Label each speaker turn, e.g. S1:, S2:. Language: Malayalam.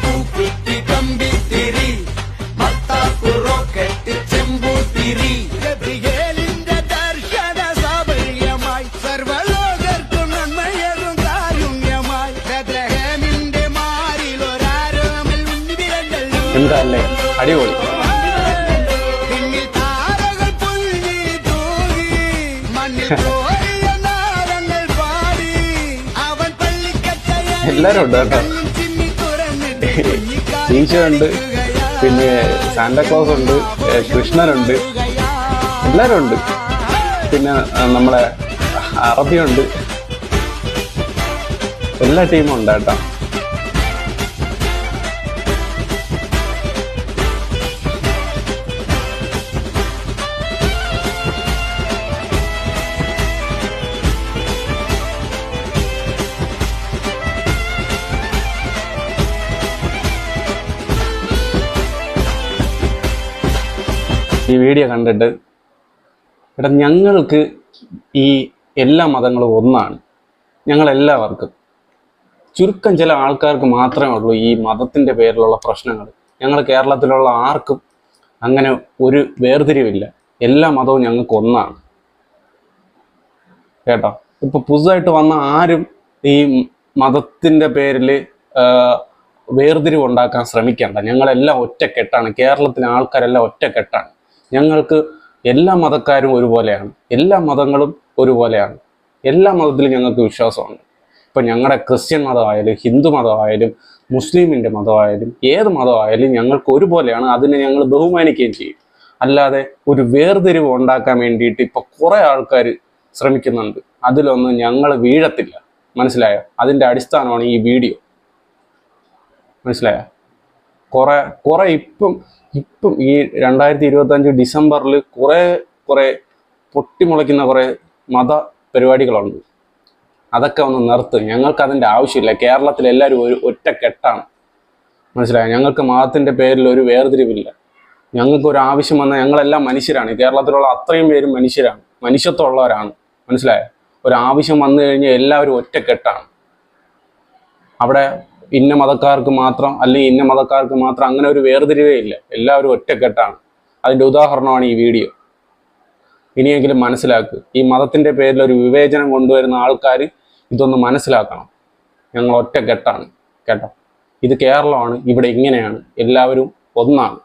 S1: പൂക്കുറ്റി കമ്പിത്തിരി മത്താപ്പു റോക്കറ്റ് ചെമ്പൂത്തിരി ഗബ്രിയേലിന്റെ ദർശന സാഫല്യമായി സർവലോകർക്കും നന്മയേറും കാരുണ്യമായി ബെത്ലഹേമിന്റെ മാറിൽ ഒരാരോമൽ ഉന്നിവിരണ്ടല്ലോ.
S2: എന്തല്ലേ അടിപൊളി.
S1: പിന്നിൽ താരകൾ പുൽകി തൂകി മണ്ണിൽ കോരിയ നാളങ്ങൾ പാടി അവൻ പള്ളിക്കച്ചയായി
S2: എല്ലാരും ഉണ്ട് കേട്ടോ.
S1: ചിമ്മി തുറന്നിട്ട്
S2: ഈശോ ഉണ്ട്, പിന്നെ സാന്താക്ലോസ് ഉണ്ട്, കൃഷ്ണനുണ്ട്, എല്ലാരും ഉണ്ട്. പിന്നെ നമ്മളെ അറബിയുണ്ട്, എല്ലാ ടീമും ഉണ്ട് കേട്ടോ. ഈ വീഡിയോ കണ്ടിട്ട് എടാ, ഞങ്ങൾക്ക് ഈ എല്ലാ മതങ്ങളും ഒന്നാണ്. ഞങ്ങളെല്ലാവർക്കും, ചുരുക്കം ചില ആൾക്കാർക്ക് മാത്രമേ ഉള്ളൂ ഈ മതത്തിൻ്റെ പേരിലുള്ള പ്രശ്നങ്ങൾ. ഞങ്ങൾ കേരളത്തിലുള്ള ആർക്കും അങ്ങനെ ഒരു വേർതിരിവില്ല. എല്ലാ മതവും ഞങ്ങൾക്ക് ഒന്നാണ് കേട്ടോ. ഇപ്പൊ പുതുതായിട്ട് വന്ന ആരും ഈ മതത്തിൻ്റെ പേരിൽ വേർതിരിവ് ഉണ്ടാക്കാൻ ശ്രമിക്കണ്ട. ഞങ്ങളെല്ലാം ഒറ്റക്കെട്ടാണ്. കേരളത്തിലെ ആൾക്കാരെല്ലാം ഒറ്റക്കെട്ടാണ്. ഞങ്ങൾക്ക് എല്ലാ മതക്കാരും ഒരുപോലെയാണ്, എല്ലാ മതങ്ങളും ഒരുപോലെയാണ്. എല്ലാ മതത്തിലും ഞങ്ങൾക്ക് വിശ്വാസമുണ്ട്. ഇപ്പം ഞങ്ങളുടെ ക്രിസ്ത്യൻ മതമായാലും ഹിന്ദു മതമായാലും മുസ്ലിമിൻ്റെ മതമായാലും ഏത് മതമായാലും ഞങ്ങൾക്ക് ഒരുപോലെയാണ്. അതിനെ ഞങ്ങൾ ബഹുമാനിക്കുകയും ചെയ്യും. അല്ലാതെ ഒരു വേർതിരിവ് ഉണ്ടാക്കാൻ വേണ്ടിയിട്ട് ഇപ്പോൾ കുറേ ആൾക്കാർ ശ്രമിക്കുന്നുണ്ട്. അതിലൊന്നും ഞങ്ങൾ വീഴത്തില്ല. മനസ്സിലായോ? അതിൻ്റെ അടിസ്ഥാനമാണ് ഈ വീഡിയോ. മനസ്സിലായോ? കുറെ ഇപ്പം ഈ 2025 ഡിസംബറിൽ കുറെ പൊട്ടിമുളയ്ക്കുന്ന കുറെ മത പരിപാടികളുണ്ട്. അതൊക്കെ ഒന്ന് നിർത്ത്. ഞങ്ങൾക്ക് അതിൻ്റെ ആവശ്യമില്ല. കേരളത്തിൽ എല്ലാവരും ഒരു ഒറ്റക്കെട്ടാണ്. മനസ്സിലായോ? ഞങ്ങൾക്ക് മതത്തിൻ്റെ പേരിൽ ഒരു വേർതിരിവില്ല. ഞങ്ങൾക്ക് ഒരു ആവശ്യം വന്നാൽ ഞങ്ങളെല്ലാം മനുഷ്യരാണ്. കേരളത്തിലുള്ള അത്രയും പേരും മനുഷ്യരാണ്, മനുഷ്യത്വമുള്ളവരാണ്. മനസ്സിലായോ? ഒരു ആവശ്യം വന്നു കഴിഞ്ഞാൽ എല്ലാവരും ഒറ്റക്കെട്ടാണ്. അവിടെ ഇന്ന മതക്കാർക്ക് മാത്രം അല്ലെങ്കിൽ ഇന്ന മതക്കാർക്ക് മാത്രം അങ്ങനെ ഒരു വേർതിരിവേ ഇല്ല. എല്ലാവരും ഒറ്റക്കെട്ടാണ്. അതിൻ്റെ ഉദാഹരണമാണ് ഈ വീഡിയോ. ഇനിയെങ്കിലും മനസ്സിലാക്കുക. ഈ മതത്തിൻ്റെ പേരിൽ ഒരു വിവേചനം കൊണ്ടുവരുന്ന ആൾക്കാർ ഇതൊന്ന് മനസ്സിലാക്കണം. ഞങ്ങൾ ഒറ്റക്കെട്ടാണ് കേട്ടോ. ഇത് കേരളമാണ്. ഇവിടെ ഇങ്ങനെയാണ്. എല്ലാവരും ഒന്നാണ്.